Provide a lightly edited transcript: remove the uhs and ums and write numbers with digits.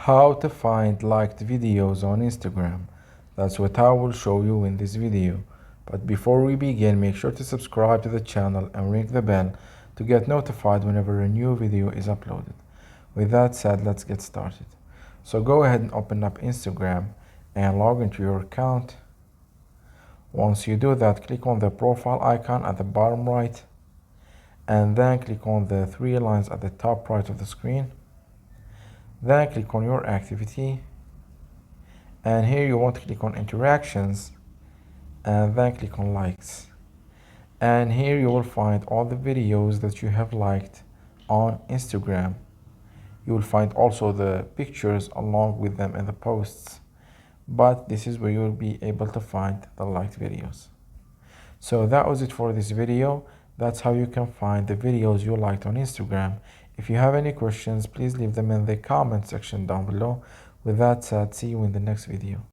How to find liked videos on Instagram. That's what I will show you in this video. But before we begin, make sure to subscribe to the channel and ring the bell to get notified whenever a new video is uploaded. With that said, let's get started. So go ahead and open up Instagram and log into your account. Once you do that, click on the profile icon at the bottom right and then click on the three lines at the top right of the screen. Then click on your activity, and here you want to click on interactions and then click on likes, and here you will find all the videos that you have liked on Instagram. You will find also the pictures along with them in the posts, but this is where you will be able to find the liked videos. So that was it for this video. That's how you can find the videos you liked on Instagram. If you have any questions, please leave them in the comment section down below. With that said, see you in the next video.